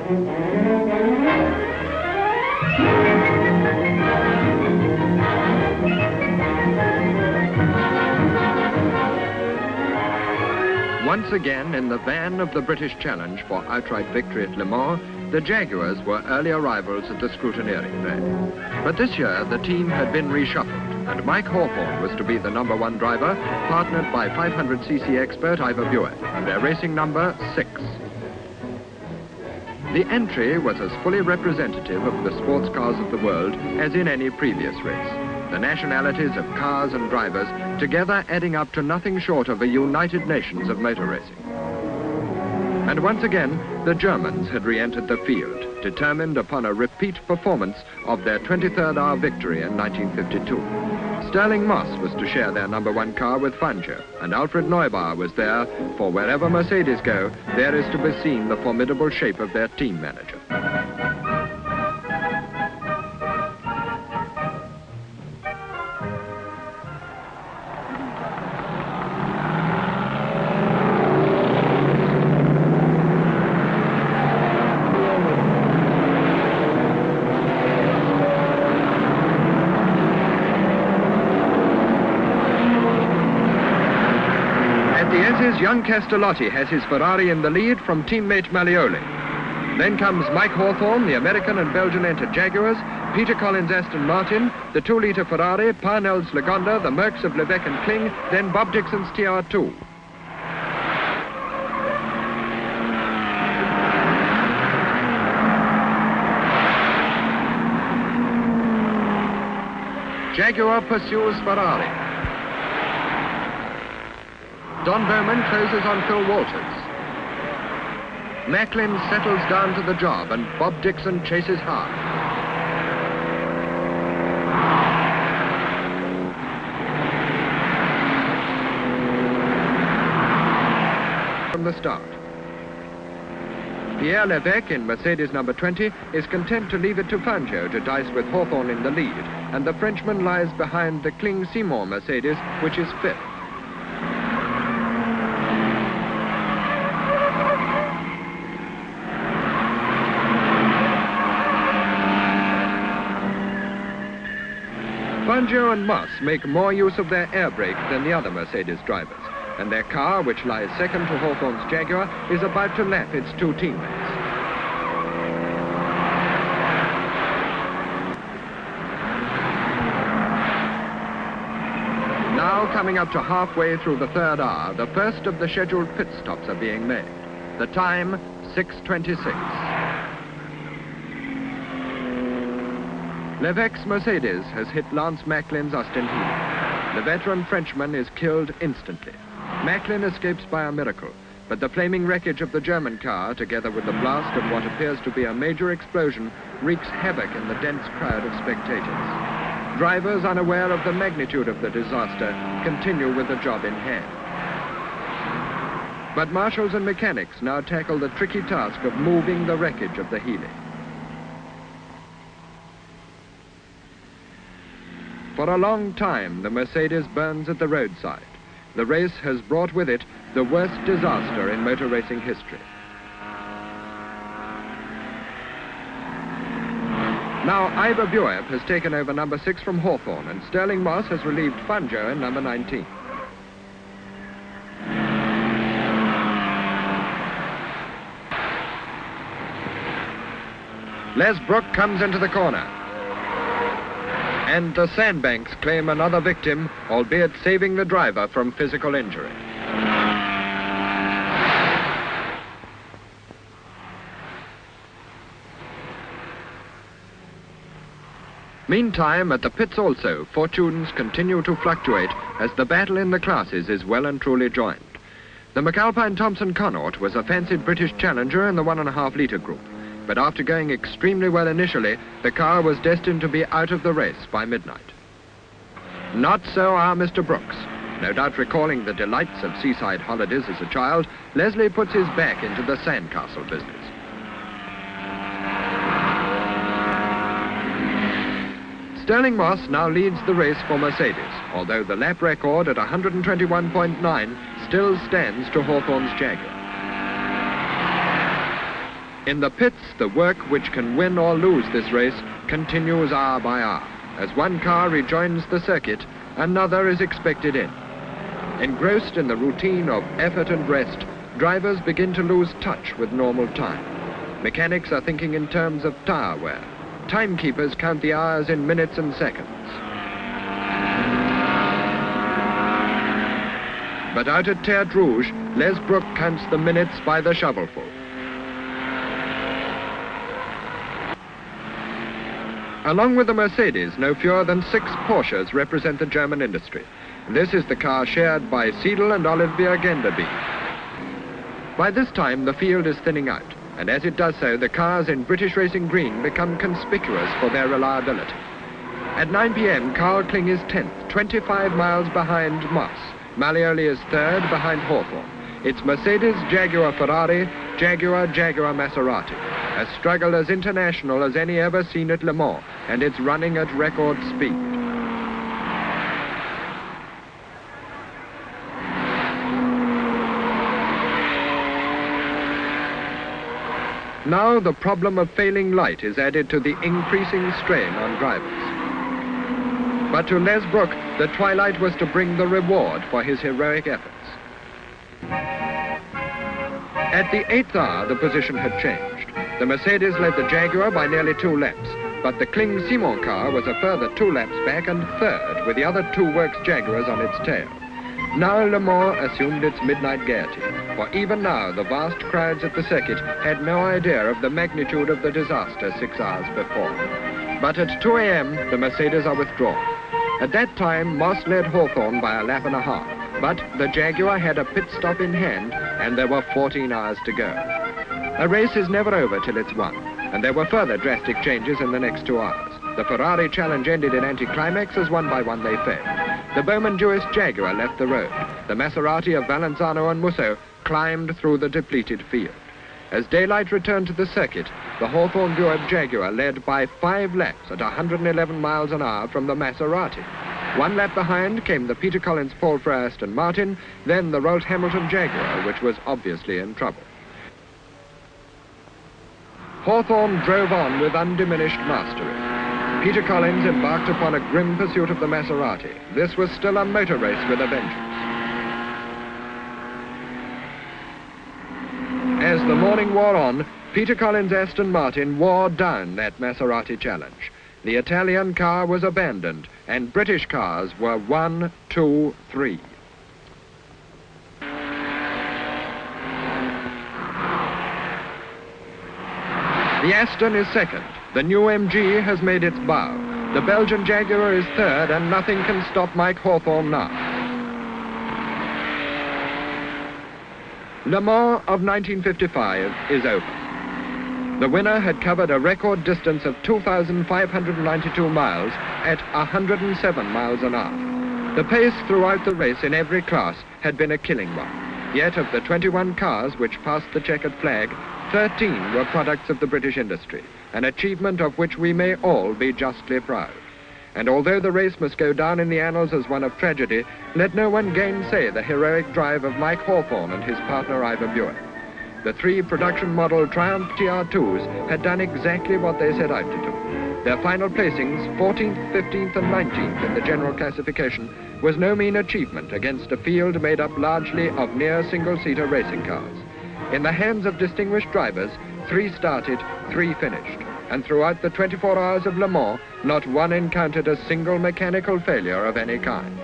Once again, in the van of the British Challenge for outright victory at Le Mans, the Jaguars were early arrivals at the scrutineering day. But this year, the team had been reshuffled, and Mike Hawthorn was to be the #1 driver, partnered by 500cc expert Ivor Buer, their racing number 6. The entry was as fully representative of the sports cars of the world as in any previous race. The nationalities of cars and drivers together adding up to nothing short of a United Nations of motor racing. And once again, the Germans had re-entered the field, determined upon a repeat performance of their 23rd hour victory in 1952. Stirling Moss was to share their #1 car with Fangio, and Alfred Neubauer was there, for wherever Mercedes go, there is to be seen the formidable shape of their team manager. Young Castellotti has his Ferrari in the lead from teammate Malioli. Then comes Mike Hawthorn, the American and Belgian entered Jaguars, Peter Collins Aston Martin, the 2-litre Ferrari, Parnell's Lagonda, the Mercs of Levesque and Kling, then Bob Dixon's TR2. Jaguar pursues Ferrari. Don Bowman closes on Phil Walters. Macklin settles down to the job and Bob Dixon chases hard. From the start. Pierre Levesque in Mercedes #20 is content to leave it to Fangio to dice with Hawthorn in the lead, and the Frenchman lies behind the Kling-Simon Mercedes, which is 5th. Fangio and Moss make more use of their air brake than the other Mercedes drivers, and their car, which lies second to Hawthorn's Jaguar, is about to lap its 2 teammates. Now, coming up to halfway through the 3rd hour, the first of the scheduled pit stops are being made. The time, 6:26. Levesque's Mercedes has hit Lance Macklin's Austin Healey. The veteran Frenchman is killed instantly. Macklin escapes by a miracle, but the flaming wreckage of the German car, together with the blast of what appears to be a major explosion, wreaks havoc in the dense crowd of spectators. Drivers, unaware of the magnitude of the disaster, continue with the job in hand. But marshals and mechanics now tackle the tricky task of moving the wreckage of the Healey. For a long time, the Mercedes burns at the roadside. The race has brought with it the worst disaster in motor racing history. Now, Ivor Buer has taken over #6 from Hawthorn, and Stirling Moss has relieved Fangio in #19. Les Brook comes into the corner. And the Sandbanks claim another victim, albeit saving the driver from physical injury. Meantime, at the pits also, fortunes continue to fluctuate as the battle in the classes is well and truly joined. The McAlpine Thompson Connaught was a fancied British challenger in the 1.5-litre group. But after going extremely well initially, the car was destined to be out of the race by midnight. Not so our Mr. Brooks. No doubt recalling the delights of seaside holidays as a child, Leslie puts his back into the sandcastle business. Stirling Moss now leads the race for Mercedes, although the lap record at 121.9 still stands to Hawthorn's Jaguar. In the pits, the work which can win or lose this race continues hour by hour. As one car rejoins the circuit, another is expected in. Engrossed in the routine of effort and rest, drivers begin to lose touch with normal time. Mechanics are thinking in terms of tire wear. Timekeepers count the hours in minutes and seconds. But out at Tertre Rouge, Les Brook counts the minutes by the shovelful. Along with the Mercedes, no fewer than 6 Porsches represent the German industry. This is the car shared by Seidel and Olivier Genderby. By this time, the field is thinning out, and as it does so, the cars in British Racing Green become conspicuous for their reliability. At 9 p.m., Carl Kling is 10th, 25 miles behind Moss. Malioli is 3rd, behind Hawthorn. It's Mercedes, Jaguar, Ferrari, Jaguar, Maserati. A struggle as international as any ever seen at Le Mans, and it's running at record speed. Now the problem of failing light is added to the increasing strain on drivers. But to Les Brook, the twilight was to bring the reward for his heroic efforts. At the 8th hour, the position had changed. The Mercedes led the Jaguar by nearly 2 laps, but the Kling-Simon car was a further 2 laps back and 3rd, with the other 2 Works Jaguars on its tail. Now Le Mans assumed its midnight gaiety, for even now the vast crowds at the circuit had no idea of the magnitude of the disaster 6 hours before. But at 2 a.m., the Mercedes are withdrawn. At that time, Moss led Hawthorn by a lap and a half, but the Jaguar had a pit stop in hand, and there were 14 hours to go. A race is never over till it's won, and there were further drastic changes in the next 2 hours. The Ferrari challenge ended in anticlimax as one by one they failed. The Bowman-Jewess Jaguar left the road. The Maserati of Valenzano and Musso climbed through the depleted field. As daylight returned to the circuit, the Hawthorn-Buick Jaguar led by 5 laps at 111 miles an hour from the Maserati. 1 lap behind came the Peter Collins Paul Frey Aston Martin, then the Rolt Hamilton Jaguar, which was obviously in trouble. Hawthorn drove on with undiminished mastery. Peter Collins embarked upon a grim pursuit of the Maserati. This was still a motor race with a vengeance. As the morning wore on, Peter Collins' Aston Martin wore down that Maserati challenge. The Italian car was abandoned, and British cars were 1, 2, 3. The Aston is second. The new MG has made its bow. The Belgian Jaguar is third, and nothing can stop Mike Hawthorn now. Le Mans of 1955 is over. The winner had covered a record distance of 2,592 miles at 107 miles an hour. The pace throughout the race in every class had been a killing one. Yet of the 21 cars which passed the checkered flag, 13 were products of the British industry, an achievement of which we may all be justly proud. And although the race must go down in the annals as one of tragedy, let no one gainsay the heroic drive of Mike Hawthorn and his partner Ivor Buick. The 3 production model Triumph TR2s had done exactly what they set out to do. Their final placings, 14th, 15th and 19th in the general classification, was no mean achievement against a field made up largely of near single-seater racing cars. In the hands of distinguished drivers, 3 started, 3 finished. And throughout the 24 hours of Le Mans, not one encountered a single mechanical failure of any kind.